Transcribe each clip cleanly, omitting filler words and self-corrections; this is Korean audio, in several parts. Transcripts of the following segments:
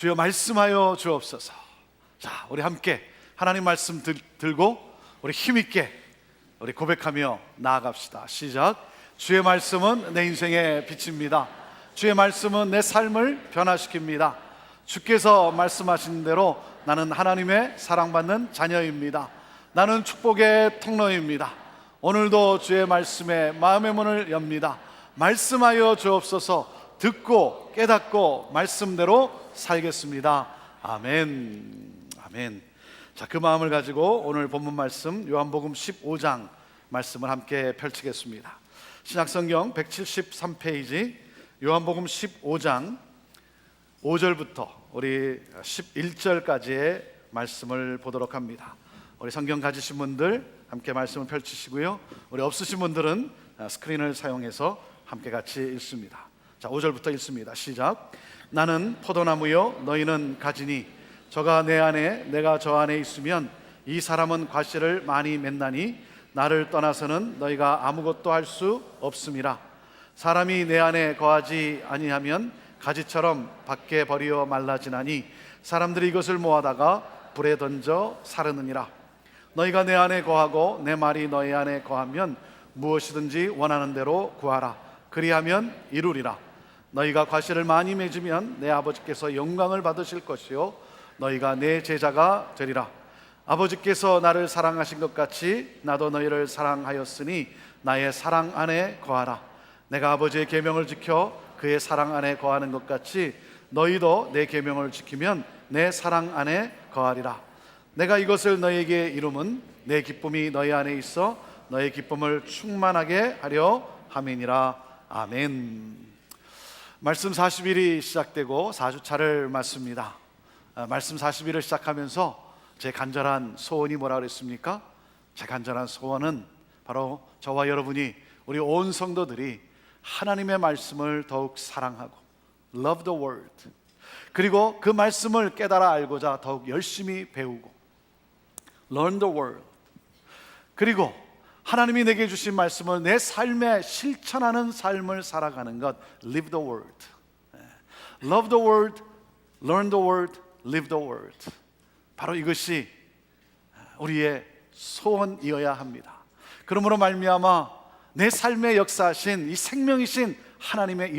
주여 말씀하여 주옵소서. 자, 우리 함께 하나님 말씀 들고 우리 힘있게 우리 고백하며 나아갑시다. 시작. 주의 말씀은 내 인생의 빛입니다. 주의 말씀은 내 삶을 변화시킵니다. 주께서 말씀하신 대로 나는 하나님의 사랑받는 자녀입니다. 나는 축복의 통로입니다. 오늘도 주의 말씀에 마음의 문을 엽니다. 말씀하여 주옵소서. 듣고 깨닫고 말씀대로 살겠습니다. 아멘. 아멘. 자, 그 마음을 가지고 오늘 본문 말씀 요한복음 15장 말씀을 함께 펼치겠습니다. 신약성경 173페이지 요한복음 15장 5절부터 우리 11절까지의 말씀을 보도록 합니다. 우리 성경 가지신 분들 함께 말씀을 펼치시고요, 우리 없으신 분들은 스크린을 사용해서 함께 같이 읽습니다. 자, 5절부터 읽습니다. 시작. 나는 포도나무요 너희는 가지니 저가 내 안에 내가 저 안에 있으면 이 사람은 과실을 많이 맺나니 나를 떠나서는 너희가 아무것도 할 수 없음이라. 사람이 내 안에 거하지 아니하면 가지처럼 밖에 버리어 말라지나니 사람들이 이것을 모아다가 불에 던져 사르느니라. 너희가 내 안에 거하고 내 말이 너희 안에 거하면 무엇이든지 원하는 대로 구하라. 그리하면 이루리라. 너희가 과실을 많이 맺으면 내 아버지께서 영광을 받으실 것이요 너희가 내 제자가 되리라. 아버지께서 나를 사랑하신 것 같이 나도 너희를 사랑하였으니 나의 사랑 안에 거하라. 내가 아버지의 계명을 지켜 그의 사랑 안에 거하는 것 같이 너희도 내 계명을 지키면 내 사랑 안에 거하리라. 내가 이것을 너희에게 이름은 내 기쁨이 너희 안에 있어 너희 기쁨을 충만하게 하려 함이니라. 아멘. 말씀 40일이 시작되고 4주차를 맞습니다. 말씀 40일을 시작하면서 제 간절한 소원이 뭐라 그랬습니까? 제 간절한 소원은 바로 저와 여러분이, 우리 온 성도들이 하나님의 말씀을 더욱 사랑하고 Love the Word, 그리고 그 말씀을 깨달아 알고자 더욱 열심히 배우고 Learn the Word, 그리고 하나님이 내게 주신 말씀을 내 삶에 실천하는 삶을 살아가는 것, Live the Word. Love the Word, Learn the Word, Live the Word. 바로 이것이 우리의 소원이어야 합니다. 그러므로 말미암아 내 삶에 역사하신 이 생명이신 하나님의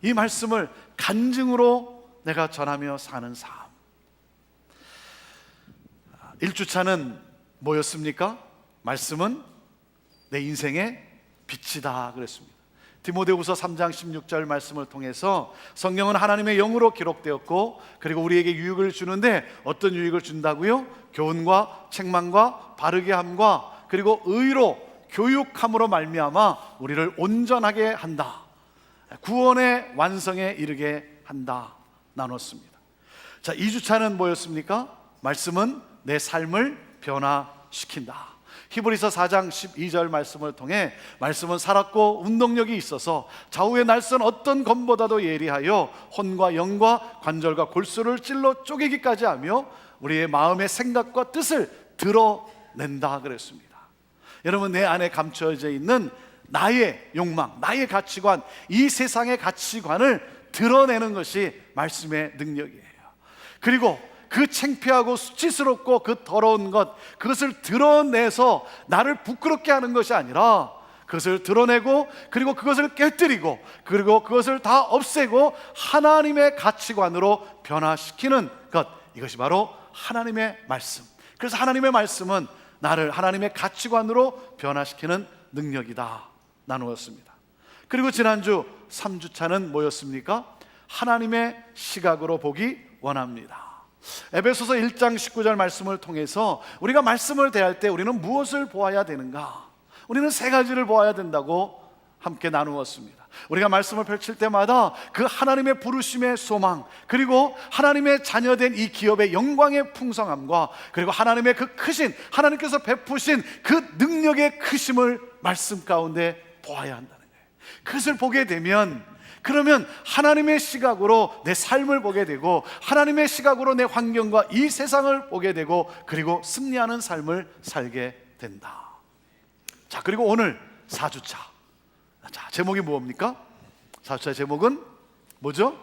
이 말씀을 간증으로 내가 전하며 사는 삶. 1주차는 뭐였습니까? 말씀은 내 인생의 빛이다 그랬습니다. 디모데후서 3장 16절 말씀을 통해서 성경은 하나님의 영으로 기록되었고, 그리고 우리에게 유익을 주는데 어떤 유익을 준다고요? 교훈과 책망과 바르게 함과 그리고 의로 교육함으로 말미암아 우리를 온전하게 한다, 구원의 완성에 이르게 한다 나눴습니다. 자, 2주차는 뭐였습니까? 말씀은 내 삶을 변화시킨다. 히브리서 4장 12절 말씀을 통해 말씀은 살았고 운동력이 있어서 좌우의 날선 어떤 검보다도 예리하여 혼과 영과 관절과 골수를 찔러 쪼개기까지 하며 우리의 마음의 생각과 뜻을 드러낸다 그랬습니다. 여러분, 내 안에 감춰져 있는 나의 욕망, 나의 가치관, 이 세상의 가치관을 드러내는 것이 말씀의 능력이에요. 그리고 그 창피하고 수치스럽고 그 더러운 것, 그것을 드러내서 나를 부끄럽게 하는 것이 아니라 그것을 드러내고, 그리고 그것을 깨뜨리고, 그리고 그것을 다 없애고 하나님의 가치관으로 변화시키는 것, 이것이 바로 하나님의 말씀. 그래서 하나님의 말씀은 나를 하나님의 가치관으로 변화시키는 능력이다 나누었습니다. 그리고 지난주 3주차는 뭐였습니까? 하나님의 시각으로 보기 원합니다. 에베소서 1장 19절 말씀을 통해서 우리가 말씀을 대할 때 우리는 무엇을 보아야 되는가? 우리는 세 가지를 보아야 된다고 함께 나누었습니다. 우리가 말씀을 펼칠 때마다 그 하나님의 부르심의 소망, 그리고 하나님의 자녀된 이 기업의 영광의 풍성함과, 그리고 하나님의 그 크신, 하나님께서 베푸신 그 능력의 크심을 말씀 가운데 보아야 한다는 거예요. 그것을 보게 되면, 그러면 하나님의 시각으로 내 삶을 보게 되고, 하나님의 시각으로 내 환경과 이 세상을 보게 되고, 그리고 승리하는 삶을 살게 된다. 자, 그리고 오늘 4주차. 자, 제목이 뭡니까? 4주차의 제목은 뭐죠?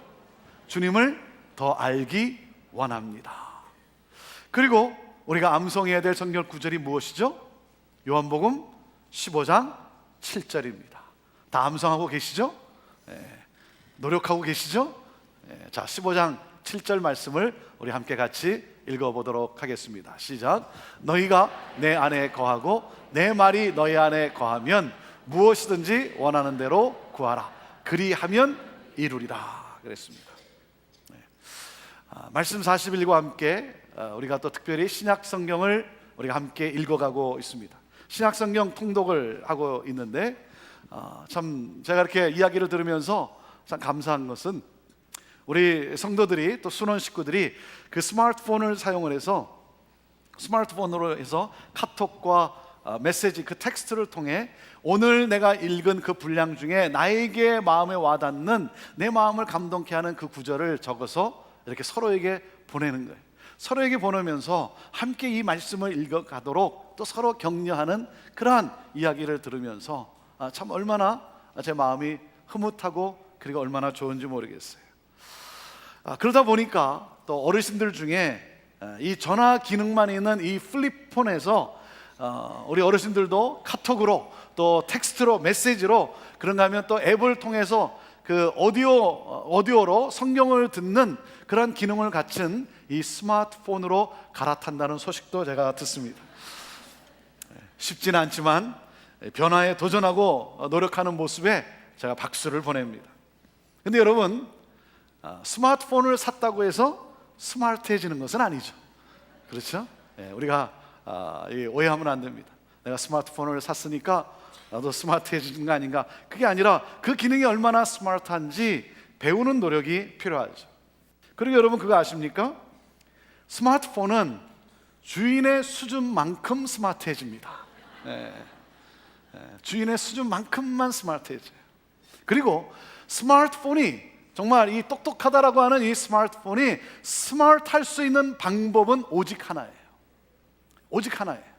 주님을 더 알기 원합니다. 그리고 우리가 암송해야 될 성경 구절이 무엇이죠? 요한복음 15장 7절입니다. 다 암송하고 계시죠? 노력하고 계시죠? 자, 15장 7절 말씀을 우리 함께 같이 읽어보도록 하겠습니다. 시작. 너희가 내 안에 거하고 내 말이 너희 안에 거하면 무엇이든지 원하는 대로 구하라. 그리하면 이루리라. 그랬습니다. 말씀 40일과 함께 우리가 또 특별히 신약 성경을 우리가 함께 읽어가고 있습니다. 신약 성경 통독을 하고 있는데 참 제가 이렇게 이야기를 들으면서 참 감사한 것은 우리 성도들이 또 순원 식구들이 그 스마트폰을 사용을 해서 스마트폰으로 해서 카톡과 메시지 그 텍스트를 통해 오늘 내가 읽은 그 분량 중에 나에게 마음에 와닿는 내 마음을 감동케 하는 그 구절을 적어서 이렇게 서로에게 보내는 거예요. 서로에게 보내면서 함께 이 말씀을 읽어가도록 또 서로 격려하는 그러한 이야기를 들으면서 참 얼마나 제 마음이 흐뭇하고 그리고 얼마나 좋은지 모르겠어요. 그러다 보니까 또 어르신들 중에 이 전화 기능만 있는 이 플립폰에서 우리 어르신들도 카톡으로 또 텍스트로 메시지로 그런가 하면 또 앱을 통해서 그 오디오로 성경을 듣는 그런 기능을 갖춘 이 스마트폰으로 갈아탄다는 소식도 제가 듣습니다. 쉽지는 않지만 변화에 도전하고 노력하는 모습에 제가 박수를 보냅니다. 근데 여러분, 스마트폰을 샀다고 해서 스마트해지는 것은 아니죠. 그렇죠? 우리가 오해하면 안 됩니다. 내가 스마트폰을 샀으니까 나도 스마트해지는 거 아닌가? 그게 아니라 그 기능이 얼마나 스마트한지 배우는 노력이 필요하죠. 그리고 여러분 그거 아십니까? 스마트폰은 주인의 수준만큼 스마트해집니다. 주인의 수준만큼만 스마트해져요. 그리고 스마트폰이 정말 이 똑똑하다라고 하는 이 스마트폰이 스마트할 수 있는 방법은 오직 하나예요. 오직 하나예요.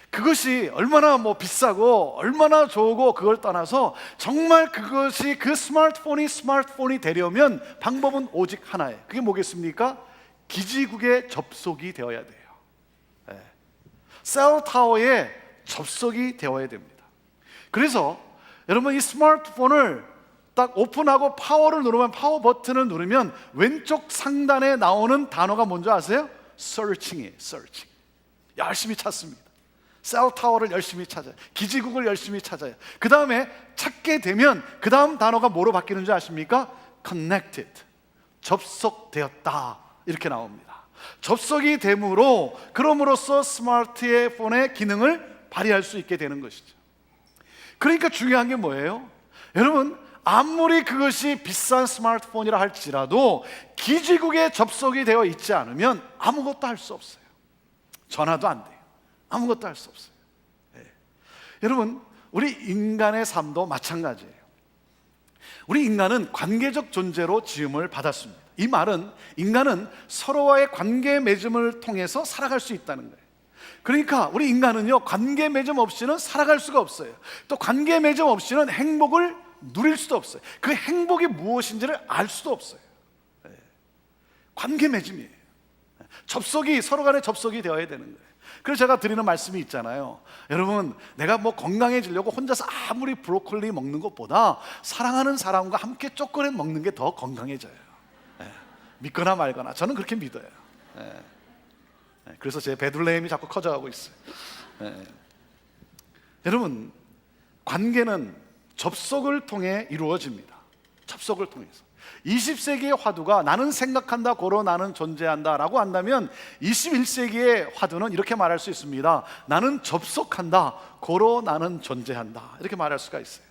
그것이 얼마나 비싸고 얼마나 좋고 그걸 떠나서 정말 그것이 그 스마트폰이 되려면 방법은 오직 하나예요. 그게 뭐겠습니까? 기지국에 접속이 되어야 돼요. 셀타워에 접속이 되어야 됩니다. 그래서 여러분 이 스마트폰을 딱 오픈하고 파워를 누르면 파워 버튼을 누르면 왼쪽 상단에 나오는 단어가 뭔지 아세요? searching이에요. searching. 열심히 찾습니다. 셀타워를 열심히 찾아요. 기지국을 열심히 찾아요. 그 다음에 찾게 되면 그 다음 단어가 뭐로 바뀌는 줄 아십니까? connected. 접속되었다. 이렇게 나옵니다. 접속이 됨으로 그럼으로써 스마트폰의 기능을 발휘할 수 있게 되는 것이죠. 그러니까 중요한 게 뭐예요? 여러분 아무리 그것이 비싼 스마트폰이라 할지라도 기지국에 접속이 되어 있지 않으면 아무것도 할 수 없어요. 전화도 안 돼요. 아무것도 할 수 없어요. 여러분 우리 인간의 삶도 마찬가지예요. 우리 인간은 관계적 존재로 지음을 받았습니다. 이 말은 인간은 서로와의 관계 맺음을 통해서 살아갈 수 있다는 거예요. 그러니까 우리 인간은요 관계 맺음 없이는 살아갈 수가 없어요. 또 관계 맺음 없이는 행복을 누릴 수도 없어요. 그 행복이 무엇인지를 알 수도 없어요. 관계 맺음이에요. 접속이 서로 간에 접속이 되어야 되는 거예요. 그래서 제가 드리는 말씀이 있잖아요. 여러분 내가 건강해지려고 혼자서 아무리 브로콜리 먹는 것보다 사랑하는 사람과 함께 초콜릿 먹는 게 더 건강해져요. 믿거나 말거나 저는 그렇게 믿어요. 그래서 제 베들레헴이 자꾸 커져가고 있어요. 여러분 관계는 접속을 통해 이루어집니다. 접속을 통해서 20세기의 화두가 나는 생각한다 고로 나는 존재한다 라고 한다면 21세기의 화두는 이렇게 말할 수 있습니다. 나는 접속한다 고로 나는 존재한다. 이렇게 말할 수가 있어요.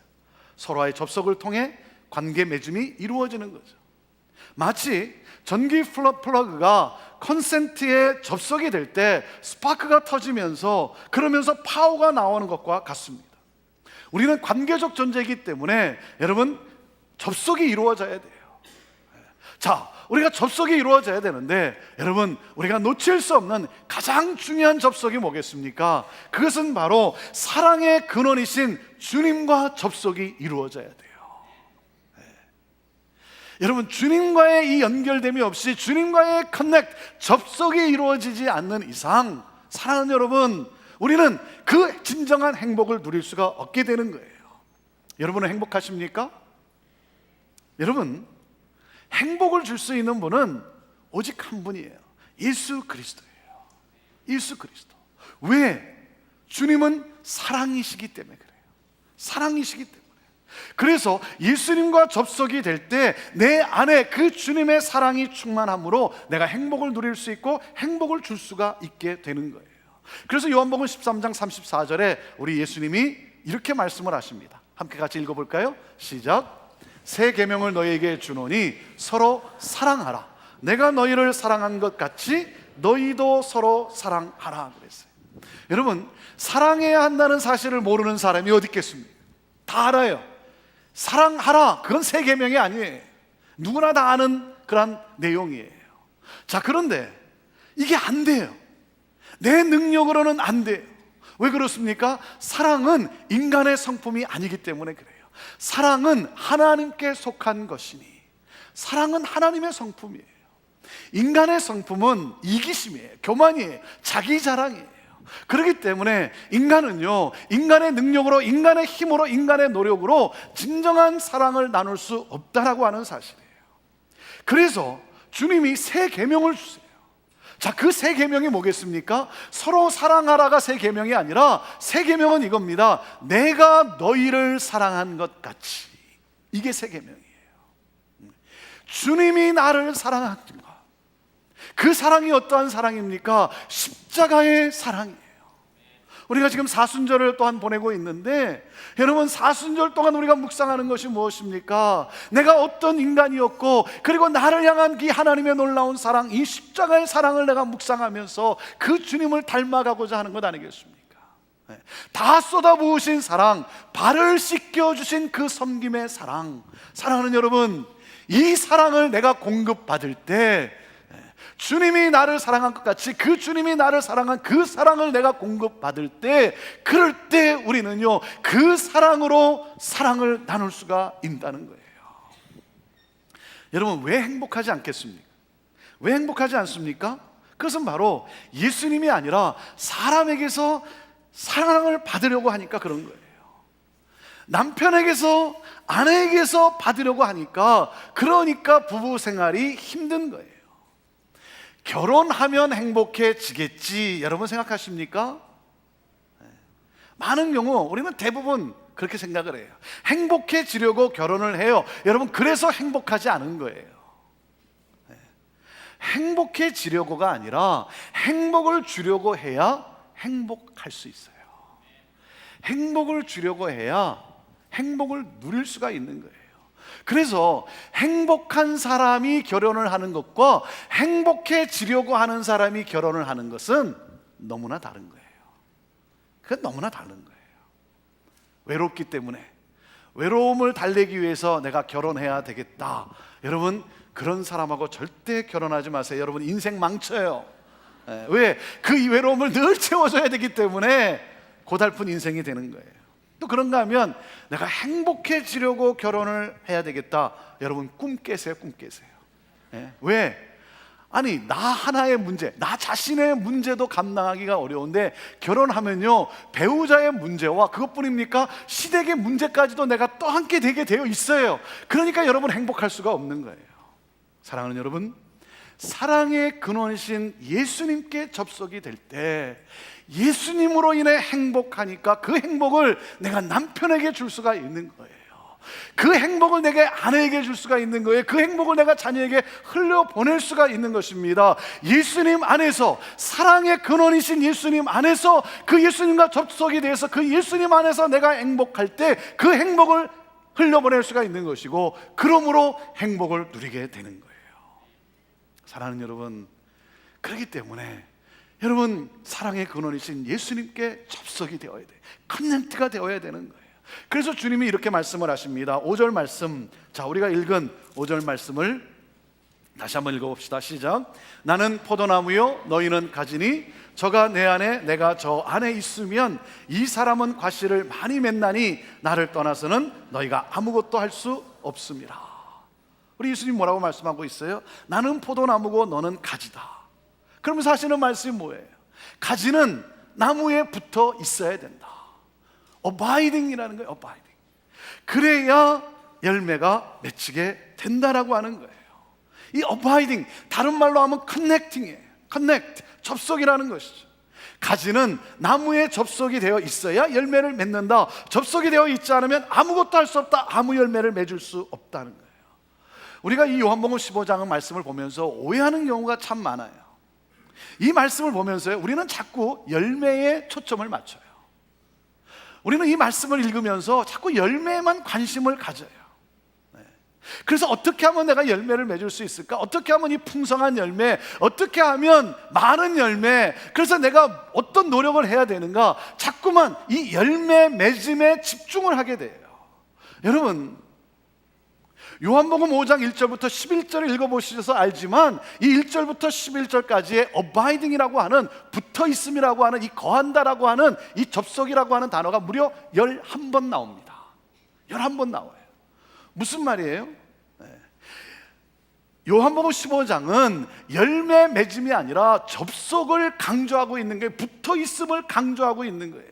서로와의 접속을 통해 관계 맺음이 이루어지는 거죠. 마치 전기 플러그가 컨센트에 접속이 될 때 스파크가 터지면서 그러면서 파워가 나오는 것과 같습니다. 우리는 관계적 존재이기 때문에 여러분 접속이 이루어져야 돼요. 자, 우리가 접속이 이루어져야 되는데 여러분 우리가 놓칠 수 없는 가장 중요한 접속이 뭐겠습니까? 그것은 바로 사랑의 근원이신 주님과 접속이 이루어져야 돼요. 여러분, 주님과의 이 연결됨이 없이 주님과의 접속이 이루어지지 않는 이상, 사랑하는 여러분, 우리는 그 진정한 행복을 누릴 수가 없게 되는 거예요. 여러분은 행복하십니까? 여러분, 행복을 줄 수 있는 분은 오직 한 분이에요. 예수 그리스도예요. 예수 그리스도. 왜? 주님은 사랑이시기 때문에 그래요. 사랑이시기 때문에. 그래서 예수님과 접속이 될 때 내 안에 그 주님의 사랑이 충만함으로 내가 행복을 누릴 수 있고 행복을 줄 수가 있게 되는 거예요. 그래서 요한복음 13장 34절에 우리 예수님이 이렇게 말씀을 하십니다. 함께 같이 읽어볼까요? 시작. 새 계명을 너희에게 주노니 서로 사랑하라. 내가 너희를 사랑한 것 같이 너희도 서로 사랑하라 그랬어요. 여러분, 사랑해야 한다는 사실을 모르는 사람이 어디 있겠습니까? 다 알아요. 사랑하라, 그건 새 계명이 아니에요. 누구나 다 아는 그런 내용이에요. 자, 그런데 이게 안 돼요. 내 능력으로는 안 돼요. 왜 그렇습니까? 사랑은 인간의 성품이 아니기 때문에 그래요. 사랑은 하나님께 속한 것이니, 사랑은 하나님의 성품이에요. 인간의 성품은 이기심이에요. 교만이에요. 자기 자랑이에요. 그렇기 때문에 인간은요, 인간의 능력으로, 인간의 힘으로, 인간의 노력으로 진정한 사랑을 나눌 수 없다라고 하는 사실이에요. 그래서 주님이 새 계명을 주세요. 자, 그 새 계명이 뭐겠습니까? 서로 사랑하라가 새 계명이 아니라 새 계명은 이겁니다. 내가 너희를 사랑한 것 같이. 이게 새 계명이에요. 주님이 나를 사랑한 것. 그 사랑이 어떠한 사랑입니까? 십자가의 사랑이에요. 우리가 지금 사순절을 또한 보내고 있는데, 여러분, 사순절 동안 우리가 묵상하는 것이 무엇입니까? 내가 어떤 인간이었고, 그리고 나를 향한 이 하나님의 놀라운 사랑, 이 십자가의 사랑을 내가 묵상하면서 그 주님을 닮아가고자 하는 것 아니겠습니까? 다 쏟아부으신 사랑, 발을 씻겨주신 그 섬김의 사랑. 사랑하는 여러분, 이 사랑을 내가 공급받을 때 주님이 나를 사랑한 것 같이 그 주님이 나를 사랑한 그 사랑을 내가 공급받을 때, 그럴 때 우리는요, 그 사랑으로 사랑을 나눌 수가 있다는 거예요. 여러분, 왜 행복하지 않겠습니까? 왜 행복하지 않습니까? 그것은 바로 예수님이 아니라 사람에게서 사랑을 받으려고 하니까 그런 거예요. 남편에게서, 아내에게서 받으려고 하니까, 그러니까 부부 생활이 힘든 거예요. 결혼하면 행복해지겠지, 여러분 생각하십니까? 많은 경우 우리는 대부분 그렇게 생각을 해요. 행복해지려고 결혼을 해요. 여러분, 그래서 행복하지 않은 거예요. 행복해지려고가 아니라 행복을 주려고 해야 행복할 수 있어요. 행복을 주려고 해야 행복을 누릴 수가 있는 거예요. 그래서 행복한 사람이 결혼을 하는 것과 행복해지려고 하는 사람이 결혼을 하는 것은 너무나 다른 거예요. 그건 너무나 다른 거예요. 외롭기 때문에, 외로움을 달래기 위해서 내가 결혼해야 되겠다, 여러분, 그런 사람하고 절대 결혼하지 마세요. 여러분, 인생 망쳐요. 왜? 그 외로움을 늘 채워줘야 되기 때문에 고달픈 인생이 되는 거예요. 또 그런가 하면 내가 행복해지려고 결혼을 해야 되겠다, 여러분, 꿈 깨세요. 꿈 깨세요. 왜? 아니, 나 하나의 문제, 나 자신의 문제도 감당하기가 어려운데 결혼하면요, 배우자의 문제와 그것뿐입니까? 시댁의 문제까지도 내가 떠안게 되게 되어 있어요. 그러니까 여러분, 행복할 수가 없는 거예요. 사랑하는 여러분, 사랑의 근원이신 예수님께 접속이 될 때 예수님으로 인해 행복하니까 그 행복을 내가 남편에게 줄 수가 있는 거예요. 그 행복을 내가 아내에게 줄 수가 있는 거예요. 그 행복을 내가 자녀에게 흘려보낼 수가 있는 것입니다. 예수님 안에서, 사랑의 근원이신 예수님 안에서, 그 예수님과 접속이 돼서 그 예수님 안에서 내가 행복할 때 그 행복을 흘려보낼 수가 있는 것이고, 그러므로 행복을 누리게 되는 거예요. 사랑하는 여러분, 그렇기 때문에 여러분, 사랑의 근원이신 예수님께 접속이 되어야 돼. 커넥트가 되어야 되는 거예요. 그래서 주님이 이렇게 말씀을 하십니다. 5절 말씀, 자, 우리가 읽은 5절 말씀을 다시 한번 읽어봅시다. 시작. 나는 포도나무요 너희는 가지니 저가 내 안에 내가 저 안에 있으면 이 사람은 과실을 많이 맺나니 나를 떠나서는 너희가 아무것도 할 수 없습니다. 우리 예수님 뭐라고 말씀하고 있어요? 나는 포도나무고 너는 가지다. 그러면서 하시는 말씀이 뭐예요? 가지는 나무에 붙어 있어야 된다. 어바이딩이라는 거예요. 어바이딩. 그래야 열매가 맺히게 된다라고 하는 거예요. 이 어바이딩, 다른 말로 하면 커넥팅이에요. 커넥트, 접속이라는 것이죠. 가지는 나무에 접속이 되어 있어야 열매를 맺는다. 접속이 되어 있지 않으면 아무것도 할 수 없다. 아무 열매를 맺을 수 없다는 거예요. 우리가 이 요한복음 15장 말씀을 보면서 오해하는 경우가 참 많아요. 이 말씀을 보면서요, 우리는 자꾸 열매에 초점을 맞춰요. 우리는 이 말씀을 읽으면서 자꾸 열매에만 관심을 가져요. 그래서 어떻게 하면 내가 열매를 맺을 수 있을까? 어떻게 하면 이 풍성한 열매, 어떻게 하면 많은 열매, 그래서 내가 어떤 노력을 해야 되는가? 자꾸만 이 열매 맺음에 집중을 하게 돼요. 여러분, 요한복음 5장 1절부터 11절을 읽어보셔서 알지만 이 1절부터 11절까지의 어바이딩이라고 하는, 붙어있음이라고 하는, 이 거한다라고 하는, 이 접속이라고 하는 단어가 무려 11번 나옵니다. 11번 나와요. 무슨 말이에요? 요한복음 15장은 열매 맺음이 아니라 접속을 강조하고 있는 거예요. 붙어있음을 강조하고 있는 거예요.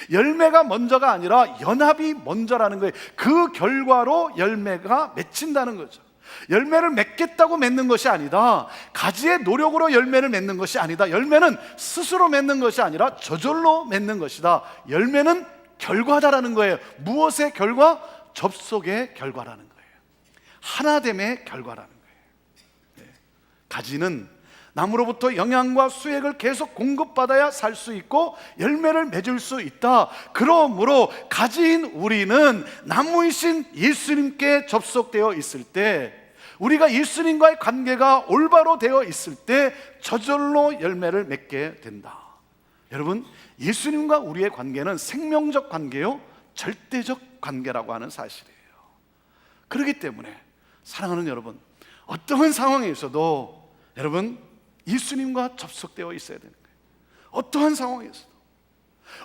열매가 먼저가 아니라 연합이 먼저라는 거예요. 그 결과로 열매가 맺힌다는 거죠. 열매를 맺겠다고 맺는 것이 아니다. 가지의 노력으로 열매를 맺는 것이 아니다. 열매는 스스로 맺는 것이 아니라 저절로 맺는 것이다. 열매는 결과다라는 거예요. 무엇의 결과? 접속의 결과라는 거예요. 하나됨의 결과라는 거예요. 가지는 나무로부터 영양과 수액을 계속 공급받아야 살 수 있고 열매를 맺을 수 있다. 그러므로 가지인 우리는 나무이신 예수님께 접속되어 있을 때, 우리가 예수님과의 관계가 올바로 되어 있을 때 저절로 열매를 맺게 된다. 여러분, 예수님과 우리의 관계는 생명적 관계요, 절대적 관계라고 하는 사실이에요. 그렇기 때문에 사랑하는 여러분, 어떠한 상황에서도 여러분 예수님과 접속되어 있어야 되는 거예요. 어떠한 상황에서도,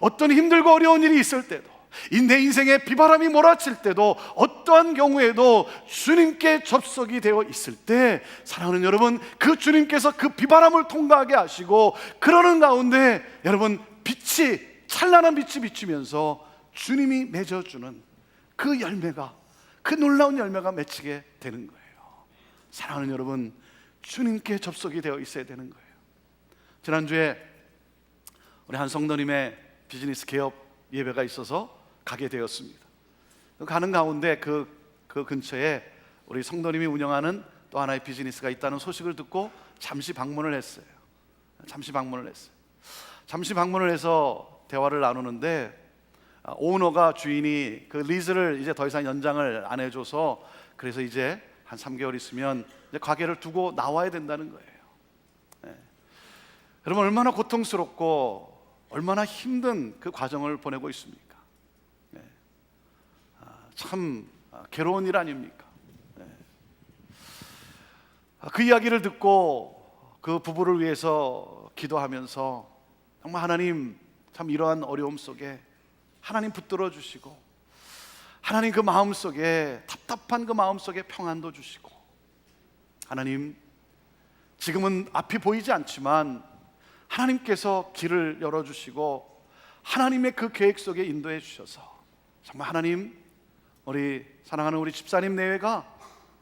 어떤 힘들고 어려운 일이 있을 때도, 이 내 인생에 비바람이 몰아칠 때도, 어떠한 경우에도 주님께 접속이 되어 있을 때 사랑하는 여러분, 그 주님께서 그 비바람을 통과하게 하시고 그러는 가운데 여러분 빛이, 찬란한 빛이 비치면서 주님이 맺어주는 그 열매가, 그 놀라운 열매가 맺히게 되는 거예요. 사랑하는 여러분, 주님께 접속이 되어 있어야 되는 거예요. 지난주에 우리 한 성도님의 비즈니스 개업 예배가 있어서 가게 되었습니다. 가는 가운데 그 근처에 우리 성도님이 운영하는 또 하나의 비즈니스가 있다는 소식을 듣고 잠시 방문을 했어요. 잠시 방문을 해서 대화를 나누는데, 오너가, 주인이 그 리즈를 이제 더 이상 연장을 안 해줘서, 그래서 이제 한 3개월 있으면 이제 가게를 두고 나와야 된다는 거예요. 여러분, 얼마나 고통스럽고 얼마나 힘든 그 과정을 보내고 있습니까? 참 괴로운 일 아닙니까? 그 이야기를 듣고 그 부부를 위해서 기도하면서 정말 하나님, 참 이러한 어려움 속에 하나님 붙들어 주시고, 하나님 그 마음 속에, 답답한 그 마음 속에 평안도 주시고, 하나님 지금은 앞이 보이지 않지만 하나님께서 길을 열어주시고 하나님의 그 계획 속에 인도해 주셔서 정말 하나님, 우리 사랑하는 우리 집사님 내외가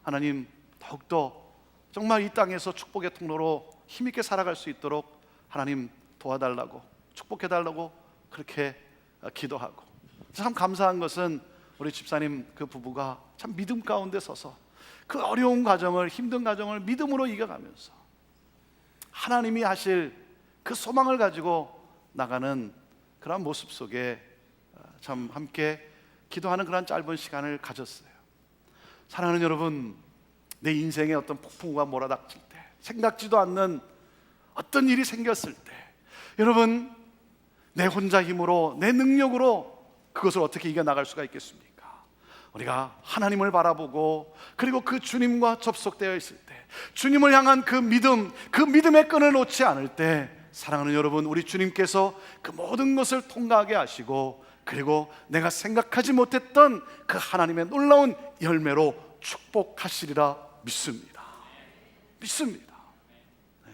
하나님 더욱더 정말 이 땅에서 축복의 통로로 힘있게 살아갈 수 있도록 하나님 도와달라고, 축복해달라고 그렇게 기도하고, 참 감사한 것은 우리 집사님 그 부부가 참 믿음 가운데 서서 그 어려운 과정을, 힘든 과정을 믿음으로 이겨가면서 하나님이 하실 그 소망을 가지고 나가는 그런 모습 속에 참 함께 기도하는 그런 짧은 시간을 가졌어요. 사랑하는 여러분, 내 인생에 어떤 폭풍우가 몰아닥칠 때, 생각지도 않는 어떤 일이 생겼을 때, 여러분 내 혼자 힘으로, 내 능력으로 그것을 어떻게 이겨나갈 수가 있겠습니까? 우리가 하나님을 바라보고, 그리고 그 주님과 접속되어 있을 때, 주님을 향한 그 믿음, 그 믿음의 끈을 놓지 않을 때, 사랑하는 여러분, 우리 주님께서 그 모든 것을 통과하게 하시고, 그리고 내가 생각하지 못했던 그 하나님의 놀라운 열매로 축복하시리라 믿습니다. 믿습니다. 네.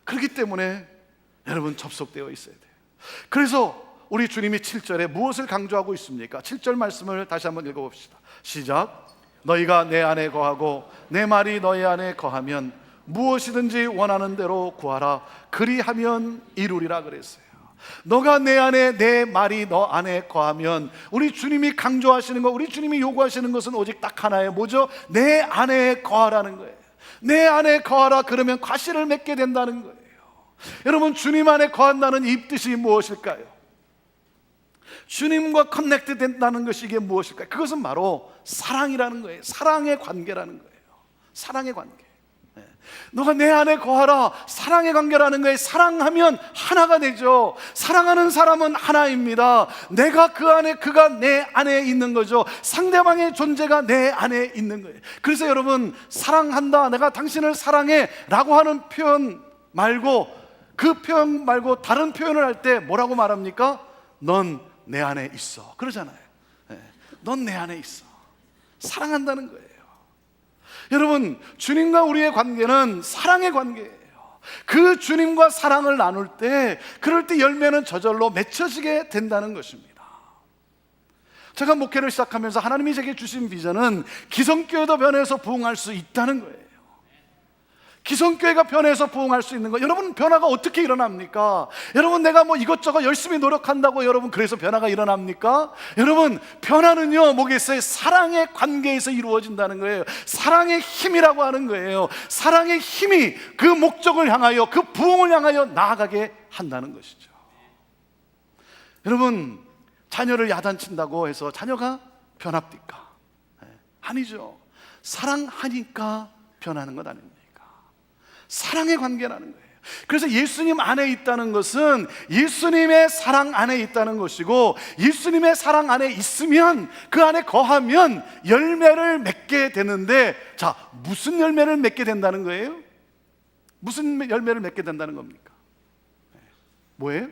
그렇기 때문에 여러분 접속되어 있어야 돼요. 그래서 우리 주님이 7절에 무엇을 강조하고 있습니까? 7절 말씀을 다시 한번 읽어봅시다. 시작. 너희가 내 안에 거하고 내 말이 너희 안에 거하면 무엇이든지 원하는 대로 구하라. 그리하면 이루리라 그랬어요. 너가 내 안에, 내 말이 너 안에 거하면, 우리 주님이 강조하시는 것, 우리 주님이 요구하시는 것은 오직 딱 하나예요. 뭐죠? 내 안에 거하라는 거예요. 내 안에 거하라. 그러면 과실을 맺게 된다는 거예요. 여러분, 주님 안에 거한다는 이 뜻이 무엇일까요? 주님과 커넥트 된다는 것이 이게 무엇일까요? 그것은 바로 사랑이라는 거예요. 사랑의 관계라는 거예요. 사랑의 관계. 너가 내 안에 거하라. 사랑의 관계라는 거예요. 사랑하면 하나가 되죠. 사랑하는 사람은 하나입니다. 내가 그 안에, 그가 내 안에 있는 거죠. 상대방의 존재가 내 안에 있는 거예요. 그래서 여러분, 사랑한다, 내가 당신을 사랑해 라고 하는 표현 말고, 그 표현 말고 다른 표현을 할 때 뭐라고 말합니까? 넌 내 안에 있어, 그러잖아요. 넌 내 안에 있어. 사랑한다는 거예요. 여러분, 주님과 우리의 관계는 사랑의 관계예요. 그 주님과 사랑을 나눌 때, 그럴 때 열매는 저절로 맺혀지게 된다는 것입니다. 제가 목회를 시작하면서 하나님이 제게 주신 비전은 기성교회도 변해서 부흥할 수 있다는 거예요. 기성교회가 변해서 부흥할 수 있는 거. 여러분, 변화가 어떻게 일어납니까? 여러분, 내가 뭐 이것저것 열심히 노력한다고 여러분 그래서 변화가 일어납니까? 여러분, 변화는요 뭐겠어요? 사랑의 관계에서 이루어진다는 거예요. 사랑의 힘이라고 하는 거예요. 사랑의 힘이 그 목적을 향하여, 그 부흥을 향하여 나아가게 한다는 것이죠. 여러분, 자녀를 야단친다고 해서 자녀가 변합니까? 아니죠. 사랑하니까 변하는 것 아닙니까? 사랑의 관계라는 거예요. 그래서 예수님 안에 있다는 것은 예수님의 사랑 안에 있다는 것이고, 예수님의 사랑 안에 있으면, 그 안에 거하면 열매를 맺게 되는데, 자, 무슨 열매를 맺게 된다는 거예요? 무슨 열매를 맺게 된다는 겁니까? 뭐예요?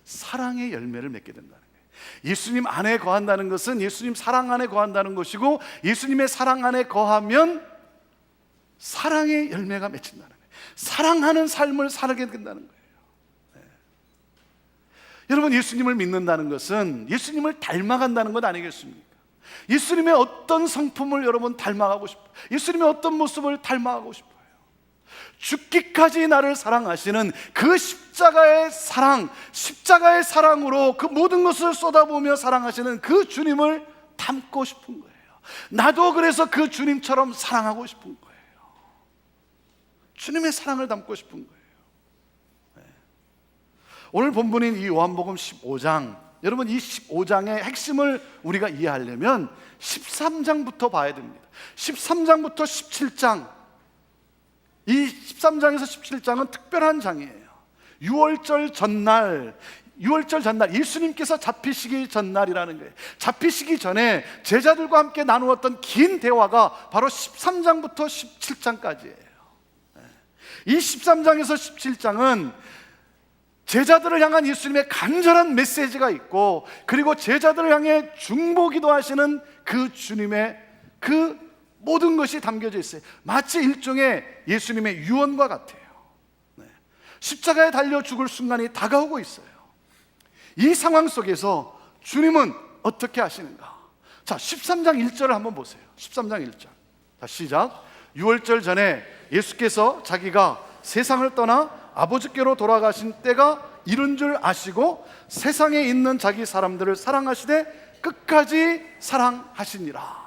사랑의 열매를 맺게 된다는 거예요. 예수님 안에 거한다는 것은 예수님 사랑 안에 거한다는 것이고, 예수님의 사랑 안에 거하면 사랑의 열매가 맺힌다는 거예요. 사랑하는 삶을 살게 된다는 거예요. 여러분, 예수님을 믿는다는 것은 예수님을 닮아간다는 것 아니겠습니까? 예수님의 어떤 성품을 여러분 닮아가고 싶어요. 예수님의 어떤 모습을 닮아가고 싶어요. 죽기까지 나를 사랑하시는 그 십자가의 사랑, 십자가의 사랑으로 그 모든 것을 쏟아부으며 사랑하시는 그 주님을 닮고 싶은 거예요. 나도 그래서 그 주님처럼 사랑하고 싶은 거예요. 주님의 사랑을 담고 싶은 거예요. 오늘 본문인 이 요한복음 15장, 여러분 이 15장의 핵심을 우리가 이해하려면 13장부터 봐야 됩니다. 13장부터 17장, 이 13장에서 17장은 특별한 장이에요. 6월절 전날, 예수님께서 잡히시기 전날이라는 거예요. 잡히시기 전에 제자들과 함께 나누었던 긴 대화가 바로 13장부터 17장까지예요. 이 13장에서 17장은 제자들을 향한 예수님의 간절한 메시지가 있고, 그리고 제자들을 향해 중보기도 하시는 그 주님의 그 모든 것이 담겨져 있어요. 마치 일종의 예수님의 유언과 같아요. 십자가에 달려 죽을 순간이 다가오고 있어요. 이 상황 속에서 주님은 어떻게 하시는가? 자, 13장 1절을 한번 보세요. 13장 1절. 자, 시작. 6월절 전에 예수께서 자기가 세상을 떠나 아버지께로 돌아가신 때가 이른 줄 아시고 세상에 있는 자기 사람들을 사랑하시되 끝까지 사랑하시니라.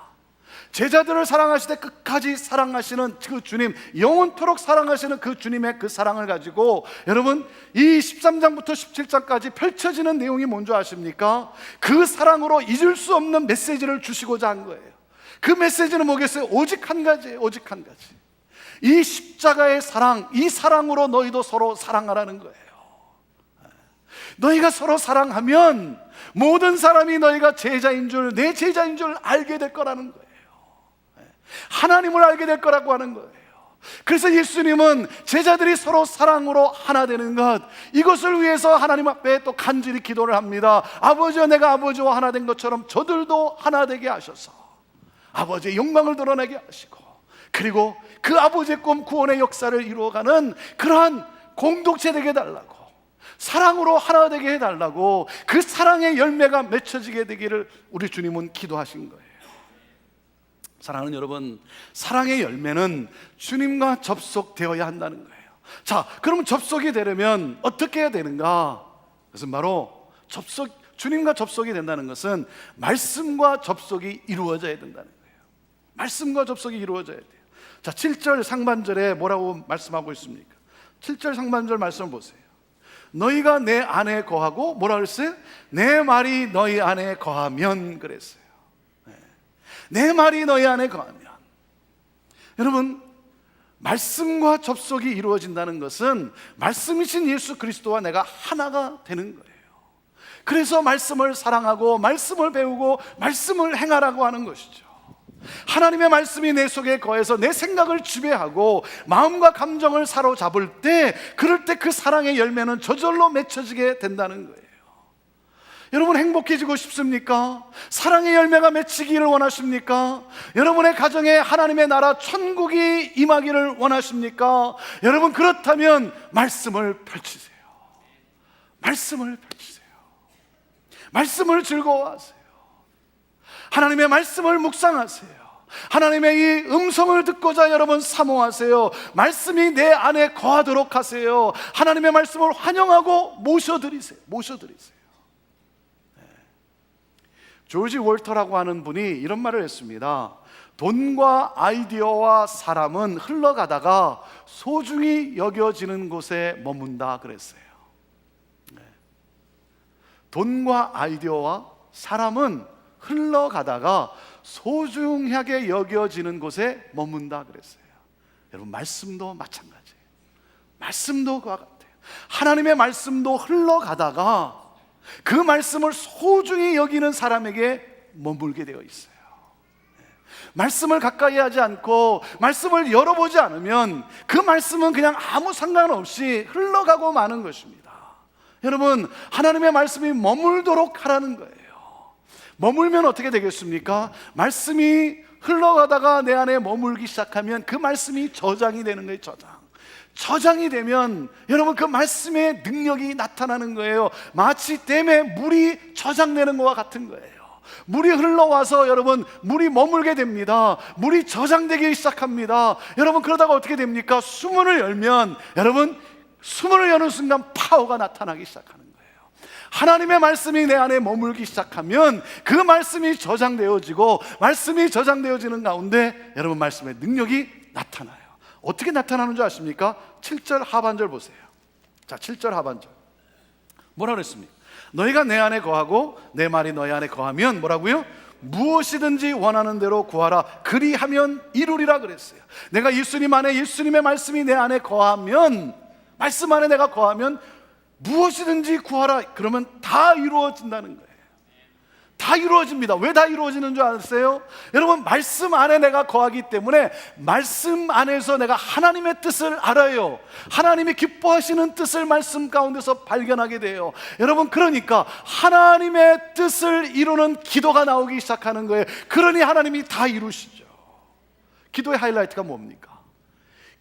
제자들을 사랑하시되 끝까지 사랑하시는 그 주님, 영원토록 사랑하시는 그 주님의 그 사랑을 가지고 여러분 이 13장부터 17장까지 펼쳐지는 내용이 뭔지 아십니까? 그 사랑으로 잊을 수 없는 메시지를 주시고자 한 거예요. 그 메시지는 뭐겠어요? 오직 한 가지예요. 오직 한 가지. 이 십자가의 사랑, 이 사랑으로 너희도 서로 사랑하라는 거예요. 너희가 서로 사랑하면 모든 사람이 너희가 제자인 줄, 내 제자인 줄 알게 될 거라는 거예요. 하나님을 알게 될 거라고 하는 거예요. 그래서 예수님은 제자들이 서로 사랑으로 하나 되는 것, 이것을 위해서 하나님 앞에 또 간절히 기도를 합니다. 아버지여, 내가 아버지와 하나 된 것처럼 저들도 하나 되게 하셔서 아버지의 영광을 드러내게 하시고 그리고 그 아버지의 꿈, 구원의 역사를 이루어가는 그러한 공동체 되게 해달라고, 사랑으로 하나 되게 해달라고, 그 사랑의 열매가 맺혀지게 되기를 우리 주님은 기도하신 거예요. 사랑하는 여러분, 사랑의 열매는 주님과 접속되어야 한다는 거예요. 자, 그러면 접속이 되려면 어떻게 해야 되는가? 그것은 바로 주님과 접속이 된다는 것은 말씀과 접속이 이루어져야 된다는 거예요. 말씀과 접속이 이루어져야 돼요. 자, 7절 상반절에 뭐라고 말씀하고 있습니까? 7절 상반절 말씀 보세요. 너희가 내 안에 거하고, 뭐라 그랬어요? 내 말이 너희 안에 거하면 그랬어요. 내 말이 너희 안에 거하면. 여러분, 말씀과 접속이 이루어진다는 것은 말씀이신 예수 그리스도와 내가 하나가 되는 거예요. 그래서 말씀을 사랑하고 말씀을 배우고 말씀을 행하라고 하는 것이죠. 하나님의 말씀이 내 속에 거해서 내 생각을 지배하고 마음과 감정을 사로잡을 때, 그럴 때 그 사랑의 열매는 저절로 맺혀지게 된다는 거예요. 여러분, 행복해지고 싶습니까? 사랑의 열매가 맺히기를 원하십니까? 여러분의 가정에 하나님의 나라 천국이 임하기를 원하십니까? 여러분, 그렇다면 말씀을 펼치세요. 말씀을 펼치세요. 말씀을 즐거워하세요. 하나님의 말씀을 묵상하세요. 하나님의 이 음성을 듣고자 여러분 사모하세요. 말씀이 내 안에 거하도록 하세요. 하나님의 말씀을 환영하고 모셔드리세요. 조지 월터라고 하는 분이 이런 말을 했습니다. 돈과 아이디어와 사람은 흘러가다가 소중히 여겨지는 곳에 머문다 그랬어요. 돈과 아이디어와 사람은 흘러가다가 소중하게 여겨지는 곳에 머문다 그랬어요. 여러분, 말씀도 마찬가지예요. 말씀도 그와 같아요. 하나님의 말씀도 흘러가다가 그 말씀을 소중히 여기는 사람에게 머물게 되어 있어요. 말씀을 가까이 하지 않고 말씀을 열어보지 않으면 그 말씀은 그냥 아무 상관없이 흘러가고 마는 것입니다. 여러분, 하나님의 말씀이 머물도록 하라는 거예요. 머물면 어떻게 되겠습니까? 말씀이 흘러가다가 내 안에 머물기 시작하면 그 말씀이 저장이 되는 거예요. 저장이 되면 여러분, 그 말씀의 능력이 나타나는 거예요. 마치 댐에 물이 저장되는 것과 같은 거예요. 물이 흘러와서 여러분, 물이 머물게 됩니다. 물이 저장되기 시작합니다. 여러분, 그러다가 어떻게 됩니까? 수문을 열면, 여러분, 수문을 여는 순간 파워가 나타나기 시작하는 거예요. 하나님의 말씀이 내 안에 머물기 시작하면 그 말씀이 저장되어지고, 말씀이 저장되어지는 가운데 여러분, 말씀의 능력이 나타나요. 어떻게 나타나는 줄 아십니까? 7절 하반절 보세요. 자, 7절 하반절 뭐라 그랬습니까? 너희가 내 안에 거하고 내 말이 너희 안에 거하면 뭐라고요? 무엇이든지 원하는 대로 구하라. 그리하면 이루리라 그랬어요. 내가 예수님 안에, 예수님의 말씀이 내 안에 거하면, 말씀 안에 내가 거하면 무엇이든지 구하라. 그러면 다 이루어진다는 거예요. 다 이루어집니다. 왜 다 이루어지는 줄 아세요? 여러분, 말씀 안에 내가 거하기 때문에 말씀 안에서 내가 하나님의 뜻을 알아요. 하나님이 기뻐하시는 뜻을 말씀 가운데서 발견하게 돼요. 여러분, 그러니까 하나님의 뜻을 이루는 기도가 나오기 시작하는 거예요. 그러니 하나님이 다 이루시죠. 기도의 하이라이트가 뭡니까?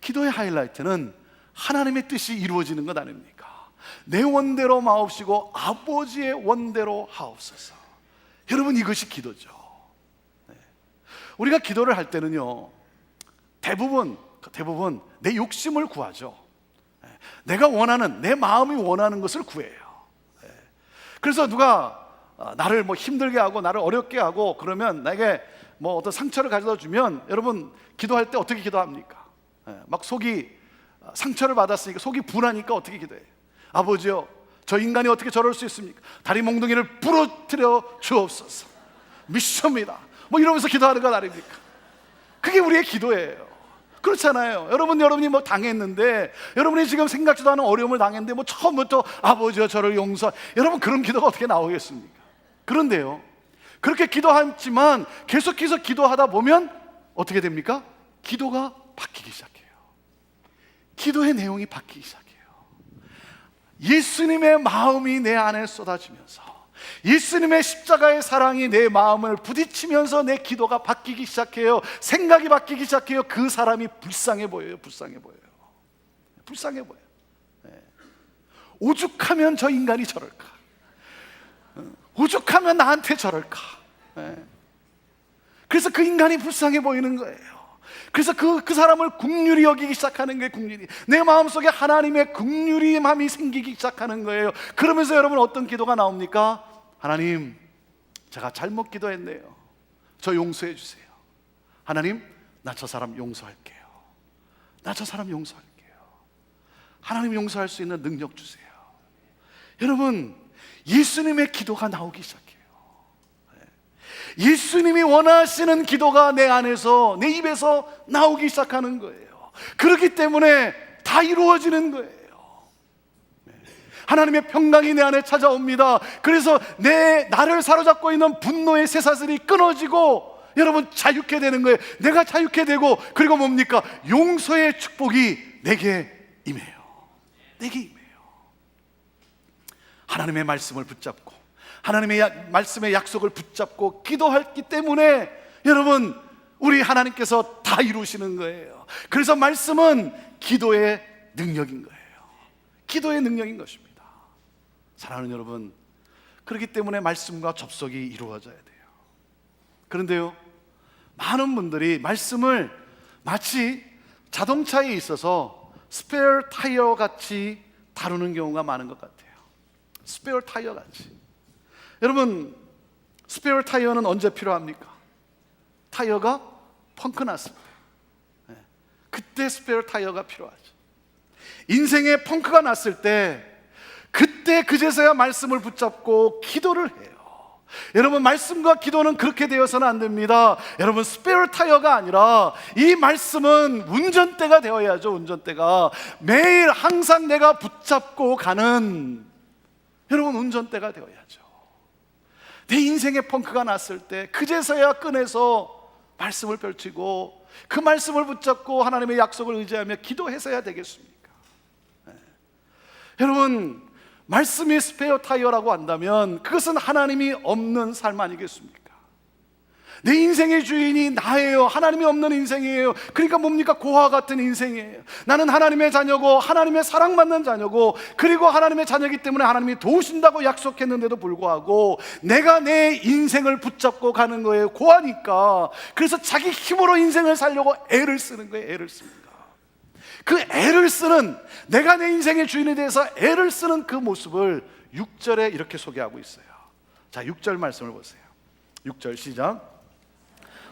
기도의 하이라이트는 하나님의 뜻이 이루어지는 것 아닙니까? 내 원대로 마옵시고 아버지의 원대로 하옵소서. 여러분, 이것이 기도죠. 우리가 기도를 할 때는요, 대부분 내 욕심을 구하죠. 내가 원하는, 내 마음이 원하는 것을 구해요. 그래서 누가 나를 뭐 힘들게 하고 나를 어렵게 하고 그러면, 나에게 뭐 어떤 상처를 가져다 주면, 여러분, 기도할 때 어떻게 기도합니까? 막 속이 상처를 받았으니까 속이 분하니까 어떻게 기도해요? 아버지요, 저 인간이 어떻게 저럴 수 있습니까? 다리 몽둥이를 부러뜨려 주옵소서. 미션입니다. 뭐 이러면서 기도하는 것 아닙니까? 그게 우리의 기도예요. 그렇잖아요. 여러분이 뭐 당했는데, 여러분이 지금 생각지도 않은 어려움을 당했는데 뭐 처음부터 아버지여 저를 용서, 여러분, 그런 기도가 어떻게 나오겠습니까? 그런데요, 그렇게 기도하지만 계속해서 기도하다 보면 어떻게 됩니까? 기도가 바뀌기 시작해요. 기도의 내용이 바뀌기 시작해요. 예수님의 마음이 내 안에 쏟아지면서 예수님의 십자가의 사랑이 내 마음을 부딪히면서 내 기도가 바뀌기 시작해요. 생각이 바뀌기 시작해요. 그 사람이 불쌍해 보여요. 불쌍해 보여요. 불쌍해 보여요. 오죽하면 저 인간이 저럴까? 오죽하면 나한테 저럴까? 그래서 그 인간이 불쌍해 보이는 거예요. 그래서 그 사람을 긍휼히 여기기 시작하는 거예요. 긍휼히. 내 마음속에 하나님의 긍휼함이 생기기 시작하는 거예요. 그러면서 여러분 어떤 기도가 나옵니까? 하나님, 제가 잘못 기도했네요. 저 용서해 주세요. 하나님, 나 저 사람 용서할게요. 나 저 사람 용서할게요. 하나님 용서할 수 있는 능력 주세요. 여러분, 예수님의 기도가 나오기 시작해요. 예수님이 원하시는 기도가 내 안에서, 내 입에서 나오기 시작하는 거예요. 그렇기 때문에 다 이루어지는 거예요. 하나님의 평강이 내 안에 찾아옵니다. 그래서 나를 사로잡고 있는 분노의 쇠사슬이 끊어지고 여러분 자유케 되는 거예요. 내가 자유케 되고, 그리고 뭡니까? 용서의 축복이 내게 임해요. 내게 임해요. 하나님의 말씀을 붙잡고, 하나님의 말씀의 약속을 붙잡고 기도했기 때문에 여러분, 우리 하나님께서 다 이루시는 거예요. 그래서 말씀은 기도의 능력인 거예요. 기도의 능력인 것입니다. 사랑하는 여러분, 그렇기 때문에 말씀과 접속이 이루어져야 돼요. 그런데요, 많은 분들이 말씀을 마치 자동차에 있어서 스페어 타이어 같이 다루는 경우가 많은 것 같아요. 스페어 타이어 같이. 여러분, 스페어 타이어는 언제 필요합니까? 타이어가 펑크 났을 때, 그때 스페어 타이어가 필요하죠. 인생에 펑크가 났을 때, 그때 그제서야 말씀을 붙잡고 기도를 해요. 여러분, 말씀과 기도는 그렇게 되어서는 안 됩니다. 여러분, 스페어 타이어가 아니라 이 말씀은 운전대가 되어야죠. 운전대가 매일 항상 내가 붙잡고 가는, 여러분, 운전대가 되어야죠. 내 인생에 펑크가 났을 때 그제서야 꺼내서 말씀을 펼치고 그 말씀을 붙잡고 하나님의 약속을 의지하며 기도해서야 되겠습니까? 여러분, 말씀이 스페어 타이어라고 한다면 그것은 하나님이 없는 삶 아니겠습니까? 내 인생의 주인이 나예요. 하나님이 없는 인생이에요. 그러니까 뭡니까? 고아 같은 인생이에요. 나는 하나님의 자녀고 하나님의 사랑받는 자녀고, 그리고 하나님의 자녀이기 때문에 하나님이 도우신다고 약속했는데도 불구하고 내가 내 인생을 붙잡고 가는 거예요. 고아니까. 그래서 자기 힘으로 인생을 살려고 애를 쓰는 거예요. 애를 씁니다. 그 애를 쓰는, 내가 내 인생의 주인에 대해서 애를 쓰는 그 모습을 6절에 이렇게 소개하고 있어요. 자, 6절 말씀을 보세요. 6절 시작.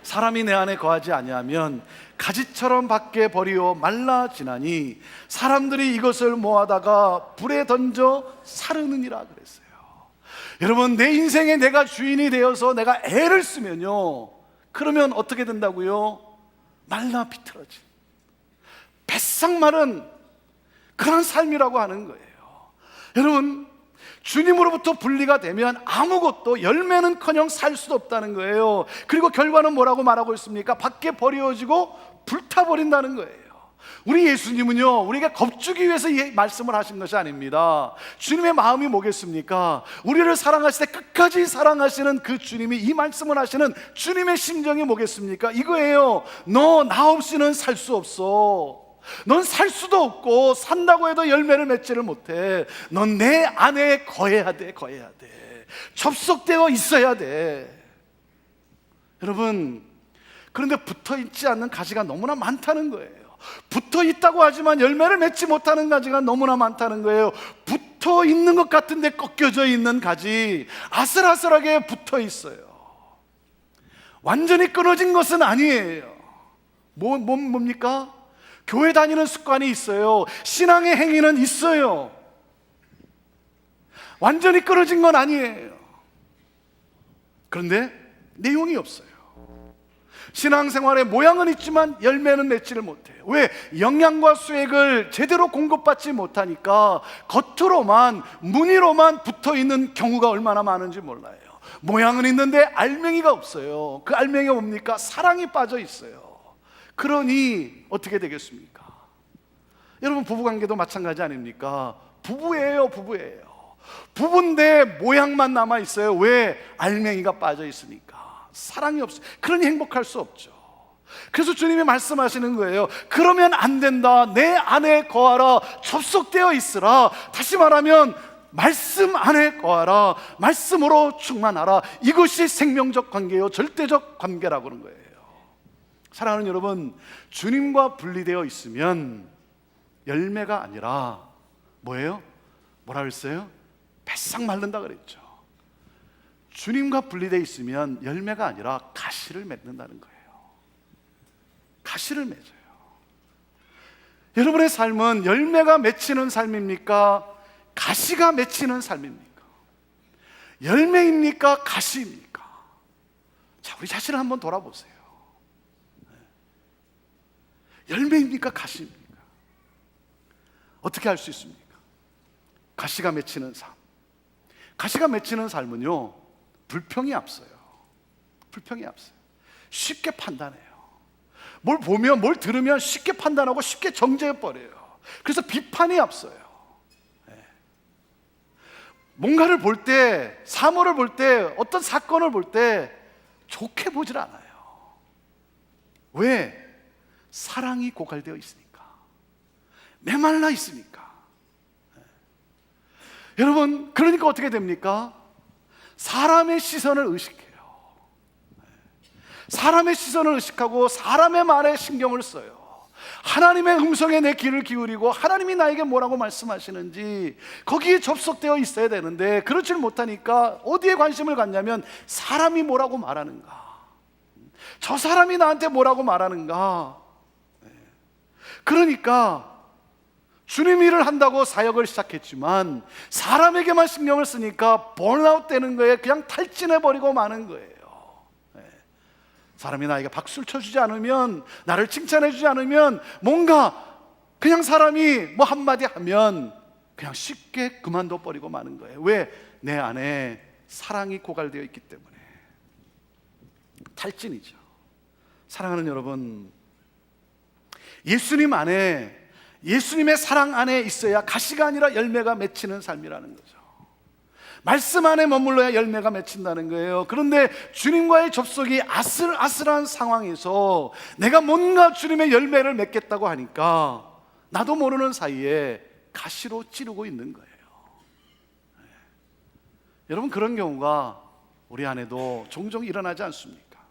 사람이 내 안에 거하지 아니하면 가지처럼 밖에 버리어 말라지나니 사람들이 이것을 모아다가 불에 던져 사르느니라 그랬어요. 여러분, 내 인생에 내가 주인이 되어서 내가 애를 쓰면요, 그러면 어떻게 된다고요? 말라 비틀어진, 뱃삭 마른 그런 삶이라고 하는 거예요. 여러분, 주님으로부터 분리가 되면 아무것도, 열매는커녕 살 수도 없다는 거예요. 그리고 결과는 뭐라고 말하고 있습니까? 밖에 버려지고 불타버린다는 거예요. 우리 예수님은요, 우리가 겁주기 위해서 이 말씀을 하신 것이 아닙니다. 주님의 마음이 뭐겠습니까? 우리를 사랑하실 때 끝까지 사랑하시는 그 주님이 이 말씀을 하시는 주님의 심정이 뭐겠습니까? 이거예요. 너 나 없이는 살 수 없어. 넌 살 수도 없고 산다고 해도 열매를 맺지를 못해. 넌 내 안에 거해야 돼. 거해야 돼. 접속되어 있어야 돼. 여러분, 그런데 붙어있지 않는 가지가 너무나 많다는 거예요. 붙어있다고 하지만 열매를 맺지 못하는 가지가 너무나 많다는 거예요. 붙어있는 것 같은데 꺾여져 있는 가지, 아슬아슬하게 붙어있어요. 완전히 끊어진 것은 아니에요. 뭡니까? 교회 다니는 습관이 있어요. 신앙의 행위는 있어요. 완전히 끊어진 건 아니에요. 그런데 내용이 없어요. 신앙생활의 모양은 있지만 열매는 맺지를 못해요. 왜? 영양과 수액을 제대로 공급받지 못하니까 겉으로만, 무늬로만 붙어있는 경우가 얼마나 많은지 몰라요. 모양은 있는데 알맹이가 없어요. 그 알맹이가 뭡니까? 사랑이 빠져 있어요. 그러니 어떻게 되겠습니까? 여러분, 부부관계도 마찬가지 아닙니까? 부부예요. 부부예요. 부분대 모양만 남아 있어요. 왜? 알맹이가 빠져 있으니까. 사랑이 없어요. 그러니 행복할 수 없죠. 그래서 주님이 말씀하시는 거예요. 그러면 안 된다. 내 안에 거하라. 접속되어 있으라. 다시 말하면 말씀 안에 거하라. 말씀으로 충만하라. 이것이 생명적 관계요, 절대적 관계라고 하는 거예요. 사랑하는 여러분, 주님과 분리되어 있으면 열매가 아니라 뭐예요? 뭐라 그랬어요? 바싹 마른다 그랬죠. 주님과 분리되어 있으면 열매가 아니라 가시를 맺는다는 거예요. 가시를 맺어요. 여러분의 삶은 열매가 맺히는 삶입니까? 가시가 맺히는 삶입니까? 열매입니까? 가시입니까? 자, 우리 자신을 한번 돌아보세요. 열매입니까? 가시입니까? 어떻게 알 수 있습니까? 가시가 맺히는 삶. 가시가 맺히는 삶은요, 불평이 앞서요. 불평이 앞서요. 쉽게 판단해요. 뭘 보면, 뭘 들으면 쉽게 판단하고 쉽게 정죄해버려요. 그래서 비판이 앞서요. 뭔가를 볼 때, 사물을 볼 때, 어떤 사건을 볼 때 좋게 보질 않아요. 왜? 사랑이 고갈되어 있으니까. 메말라 있으니까. 여러분, 그러니까 어떻게 됩니까? 사람의 시선을 의식해요. 사람의 시선을 의식하고 사람의 말에 신경을 써요. 하나님의 음성에 내 귀를 기울이고 하나님이 나에게 뭐라고 말씀하시는지 거기에 접속되어 있어야 되는데, 그렇지를 못하니까 어디에 관심을 갖냐면 사람이 뭐라고 말하는가, 저 사람이 나한테 뭐라고 말하는가. 그러니까 주님 일을 한다고 사역을 시작했지만 사람에게만 신경을 쓰니까 번아웃 되는 거예요. 그냥 탈진해버리고 마는 거예요. 사람이 나에게 박수를 쳐주지 않으면, 나를 칭찬해주지 않으면, 뭔가 그냥 사람이 뭐 한마디 하면 그냥 쉽게 그만둬 버리고 마는 거예요. 왜? 내 안에 사랑이 고갈되어 있기 때문에. 탈진이죠. 사랑하는 여러분, 예수님 안에, 예수님의 사랑 안에 있어야 가시가 아니라 열매가 맺히는 삶이라는 거죠. 말씀 안에 머물러야 열매가 맺힌다는 거예요. 그런데 주님과의 접속이 아슬아슬한 상황에서 내가 뭔가 주님의 열매를 맺겠다고 하니까 나도 모르는 사이에 가시로 찌르고 있는 거예요. 여러분, 그런 경우가 우리 안에도 종종 일어나지 않습니까?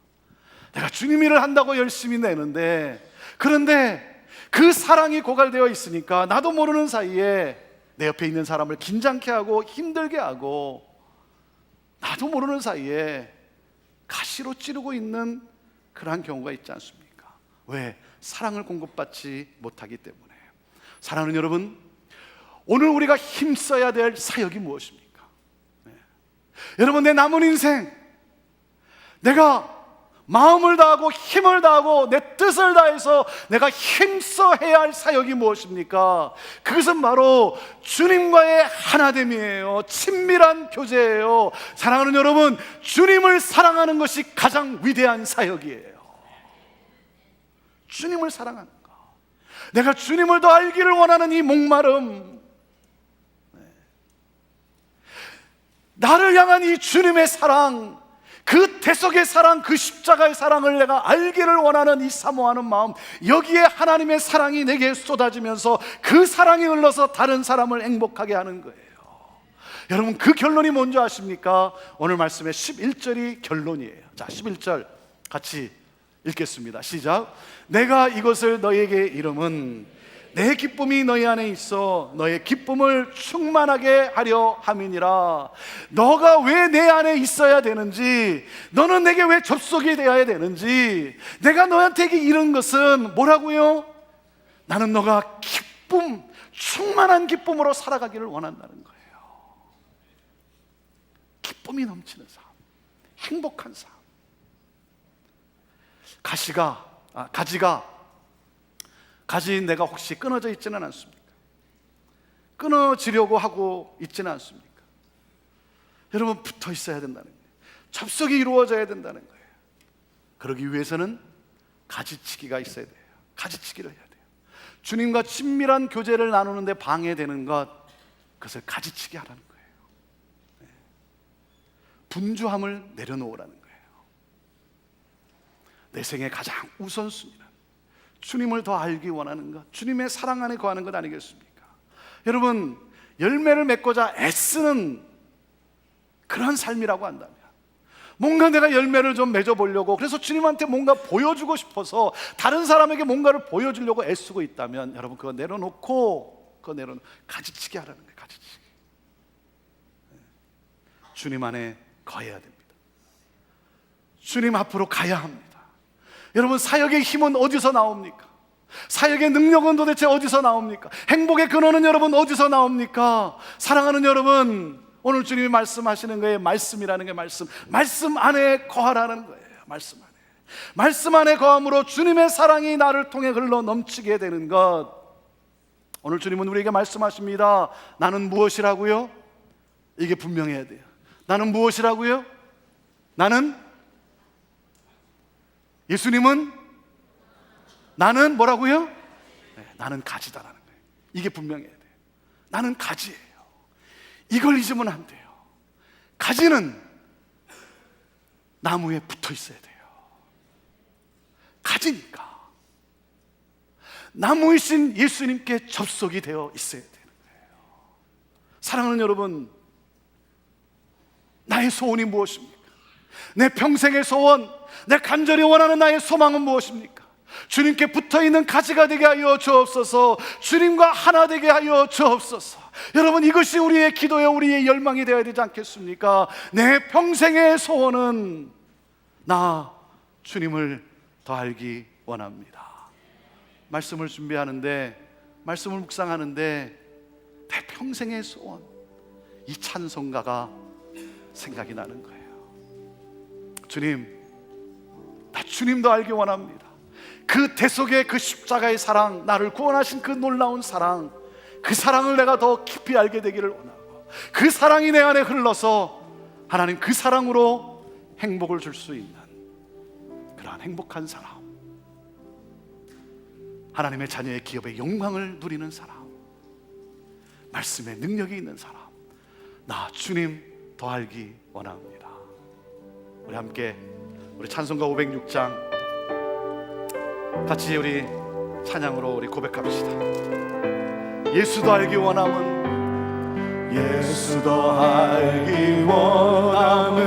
내가 주님 일을 한다고 열심히 내는데, 그런데 그 사랑이 고갈되어 있으니까 나도 모르는 사이에 내 옆에 있는 사람을 긴장케 하고 힘들게 하고, 나도 모르는 사이에 가시로 찌르고 있는 그러한 경우가 있지 않습니까? 왜? 사랑을 공급받지 못하기 때문에. 사랑하는 여러분, 오늘 우리가 힘써야 될 사역이 무엇입니까? 여러분, 내 남은 인생 내가 마음을 다하고 힘을 다하고 내 뜻을 다해서 내가 힘써 해야 할 사역이 무엇입니까? 그것은 바로 주님과의 하나됨이에요. 친밀한 교제예요. 사랑하는 여러분, 주님을 사랑하는 것이 가장 위대한 사역이에요. 주님을 사랑하는 것, 내가 주님을 더 알기를 원하는 이 목마름, 나를 향한 이 주님의 사랑, 그 대속의 사랑, 그 십자가의 사랑을 내가 알기를 원하는 이 사모하는 마음, 여기에 하나님의 사랑이 내게 쏟아지면서 그 사랑이 흘러서 다른 사람을 행복하게 하는 거예요. 여러분, 그 결론이 뭔지 아십니까? 오늘 말씀의 11절이 결론이에요. 자, 11절 같이 읽겠습니다. 시작. 내가 이것을 너희에게 이름은 내 기쁨이 너희 안에 있어 너의 기쁨을 충만하게 하려 함이니라. 너가 왜 내 안에 있어야 되는지, 너는 내게 왜 접속이 되어야 되는지, 내가 너한테 이런 것은 뭐라고요? 나는 너가 기쁨, 충만한 기쁨으로 살아가기를 원한다는 거예요. 기쁨이 넘치는 삶, 행복한 삶. 가지 내가 혹시 끊어져 있지는 않습니까? 끊어지려고 하고 있지는 않습니까? 여러분, 붙어 있어야 된다는 거예요. 접속이 이루어져야 된다는 거예요. 그러기 위해서는 가지치기가 있어야 돼요. 가지치기를 해야 돼요. 주님과 친밀한 교제를 나누는데 방해되는 것, 그것을 가지치기 하라는 거예요. 분주함을 내려놓으라는 거예요. 내 생의 가장 우선순위는 주님을 더 알기 원하는 것, 주님의 사랑 안에 거하는 것 아니겠습니까? 여러분, 열매를 맺고자 애쓰는 그런 삶이라고 한다면, 뭔가 내가 열매를 좀 맺어보려고, 그래서 주님한테 뭔가 보여주고 싶어서 다른 사람에게 뭔가를 보여주려고 애쓰고 있다면, 여러분 그거 내려놓고 가지치기 하라는 거예요. 가지치기. 주님 안에 거해야 됩니다. 주님 앞으로 가야 합니다. 여러분, 사역의 힘은 어디서 나옵니까? 사역의 능력은 도대체 어디서 나옵니까? 행복의 근원은 여러분 어디서 나옵니까? 사랑하는 여러분, 오늘 주님이 말씀하시는 거예요. 말씀이라는 게 말씀 안에 거하라는 거예요. 말씀 안에 거함으로 주님의 사랑이 나를 통해 흘러 넘치게 되는 것. 오늘 주님은 우리에게 말씀하십니다. 나는 무엇이라고요? 이게 분명해야 돼요. 나는 무엇이라고요? 예수님은 나는 뭐라고요? 나는 가지다라는 거예요. 이게 분명해야 돼요. 나는 가지예요. 이걸 잊으면 안 돼요. 가지는 나무에 붙어 있어야 돼요. 가지니까 나무이신 예수님께 접속이 되어 있어야 되는 거예요. 사랑하는 여러분, 나의 소원이 무엇입니까? 내 평생의 소원, 내 간절히 원하는 나의 소망은 무엇입니까? 주님께 붙어있는 가지가 되게 하여 주옵소서. 주님과 하나 되게 하여 주옵소서. 여러분, 이것이 우리의 기도에 우리의 열망이 되어야 되지 않겠습니까? 내 평생의 소원은 나 주님을 더 알기 원합니다. 말씀을 준비하는데, 말씀을 묵상하는데 내 평생의 소원, 이 찬송가가 생각이 나는 거예요. 주님, 나 주님도 알기 원합니다. 그 대속의 그 십자가의 사랑, 나를 구원하신 그 놀라운 사랑, 그 사랑을 내가 더 깊이 알게 되기를 원하고, 그 사랑이 내 안에 흘러서 하나님 그 사랑으로 행복을 줄 수 있는 그러한 행복한 사람, 하나님의 자녀의 기업의 영광을 누리는 사람, 말씀의 능력이 있는 사람, 나 주님 더 알기 원합니다. 우리 함께 우리 찬송가 506장 같이 우리 찬양으로 우리 고백합시다. 예수도 알기 원함은, 예수도 알기 원함은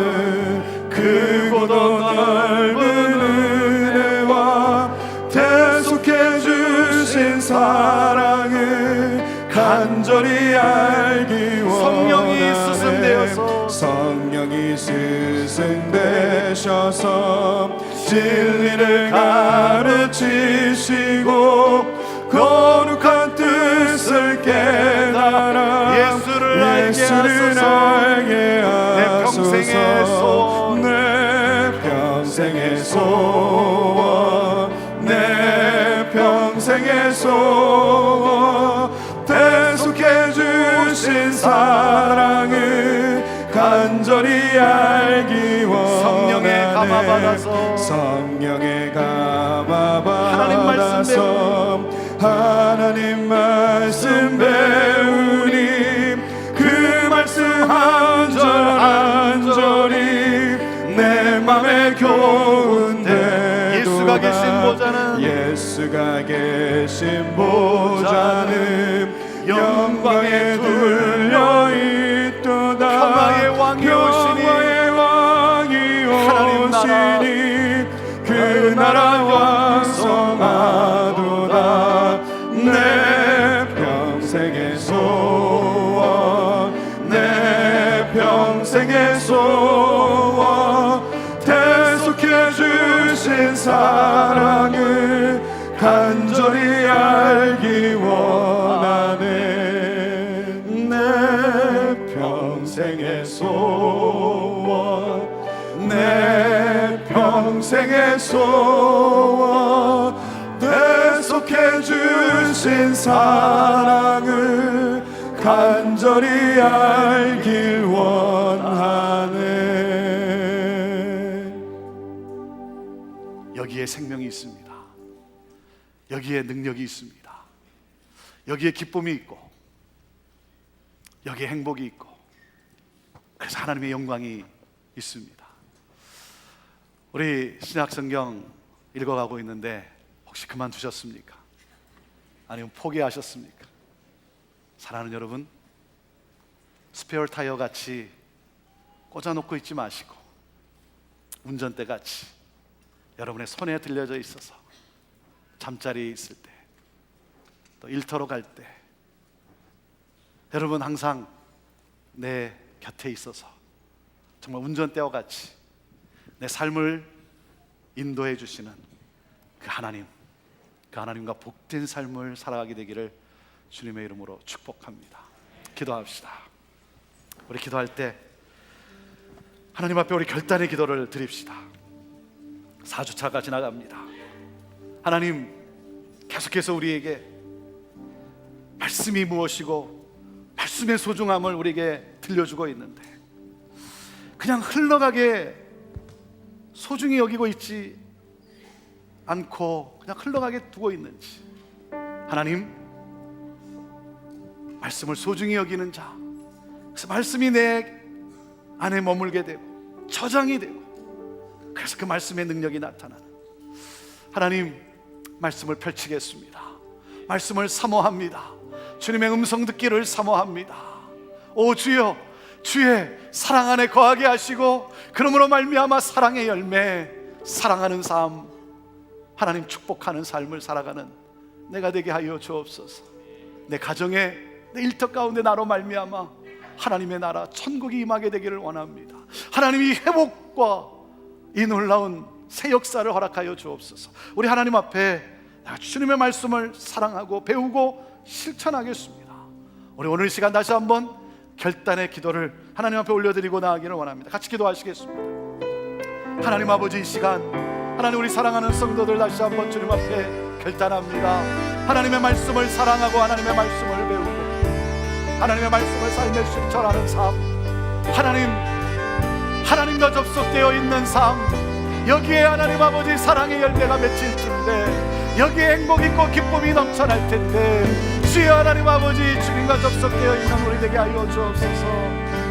크고도 넓은 은혜와 대속해 주신 사랑을 간절히 알기 원하네. 성령이 스승되셔서 진리를 가르치시고 거룩한 뜻을 깨달아 예수를 알게 하소서. 내 평생의 소원, 내 평생의 소원, 대속해 주신 사랑을 간절히 알기 원하네. 성령의 감화 받아서, 성령의 감화 받아서 하나님 말씀 배우니 그 말씀 한 절 한 절이 내 맘에 교훈되도다. 예수가 계신 보좌는 영광에 둘려 있도다. 평화의 왕이 오시니 그 나라 완성하도다. 내 평생의 소원, 내 평생의 소원, 대속해 주신 사랑을 간절히 알기 원하네. 내 평생의 소원, 내 평생의 소원, 대속해 주신 사랑을 간절히 알길 원하네. 여기에 생명이 있습니다. 여기에 능력이 있습니다. 여기에 기쁨이 있고, 여기에 행복이 있고, 그래서 하나님의 영광이 있습니다. 우리 신약성경 읽어가고 있는데 혹시 그만두셨습니까? 아니면 포기하셨습니까? 사랑하는 여러분, 스페어 타이어 같이 꽂아놓고 있지 마시고 운전대 같이 여러분의 손에 들려져 있어서 잠자리에 있을 때, 또 일터로 갈 때 여러분 항상 내 곁에 있어서 정말 운전대와 같이 내 삶을 인도해 주시는 그 하나님과 복된 삶을 살아가게 되기를 주님의 이름으로 축복합니다. 기도합시다. 우리 기도할 때 하나님 앞에 우리 결단의 기도를 드립시다. 4주차가 지나갑니다. 하나님, 계속해서 우리에게 말씀이 무엇이고 말씀의 소중함을 우리에게 들려주고 있는데 그냥 흘러가게 소중히 여기고 있지 않고 그냥 흘러가게 두고 있는지, 하나님, 말씀을 소중히 여기는 자, 그래서 말씀이 내 안에 머물게 되고 저장이 되고 그래서 그 말씀의 능력이 나타나는, 하나님, 말씀을 펼치겠습니다. 말씀을 사모합니다. 주님의 음성 듣기를 사모합니다. 오 주여, 주의 사랑 안에 거하게 하시고 그러므로 말미암아 사랑의 열매, 사랑하는 삶, 하나님 축복하는 삶을 살아가는 내가 되게 하여 주옵소서. 내 가정에, 내 일터 가운데 나로 말미암아 하나님의 나라 천국이 임하게 되기를 원합니다. 하나님이 회복과 이 놀라운 새 역사를 허락하여 주옵소서. 우리 하나님 앞에 주님의 말씀을 사랑하고 배우고 실천하겠습니다. 우리 오늘 이 시간 다시 한번 결단의 기도를 하나님 앞에 올려드리고 나아가기를 원합니다. 같이 기도하시겠습니다. 하나님 아버지, 이 시간 하나님, 우리 사랑하는 성도들 다시 한번 주님 앞에 결단합니다. 하나님의 말씀을 사랑하고 하나님의 말씀을 배우고 하나님의 말씀을 삶에 실천하는 삶, 하나님과 접속되어 있는 삶, 여기에 하나님 아버지 사랑의 열매가 맺힐진데 여기에 행복 있고 기쁨이 넘쳐날 텐데, 주여 하나님 아버지, 주님과 접속되어 있는 우리 되게 하여 주옵소서.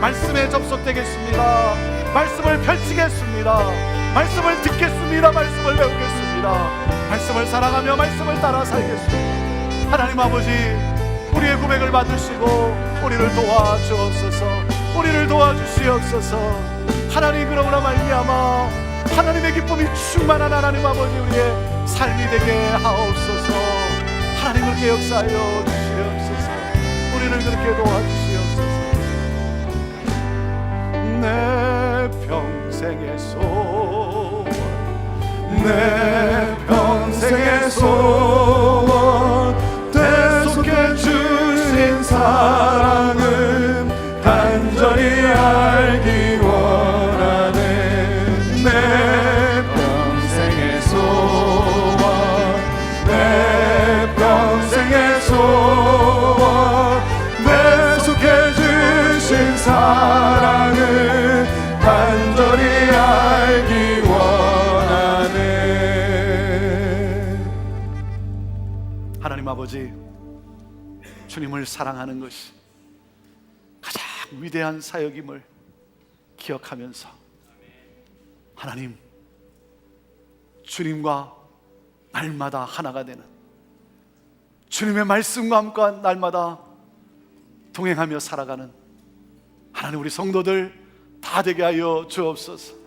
말씀에 접속되겠습니다. 말씀을 펼치겠습니다. 말씀을 듣겠습니다. 말씀을 배우겠습니다. 말씀을 사랑하며 말씀을 따라 살겠습니다. 하나님 아버지, 우리의 고백을 받으시고 우리를 도와주옵소서. 우리를 도와주시옵소서. 하나님, 그러므로 말미암아 하나님의 기쁨이 충만한 하나님 아버지, 우리의 삶이 되게 하옵소서. 하나님, 그렇게 역사하여 주시옵소서. 우리를 그렇게 도와주시옵소서. 내 평생의 소원, 내 평생의 소원, 대속해 주신 사랑은 간절히 알기 원하네. 내 평생의 소원, 내 평생의 소원, 대속해 주신 사랑을 간절히 알기 원하네. 하나님 아버지, 주님을 사랑하는 것이 가장 위대한 사역임을 기억하면서 하나님, 주님과 날마다 하나가 되는, 주님의 말씀과 함께 날마다 동행하며 살아가는 하나님, 우리 성도들 다 되게 하여 주옵소서.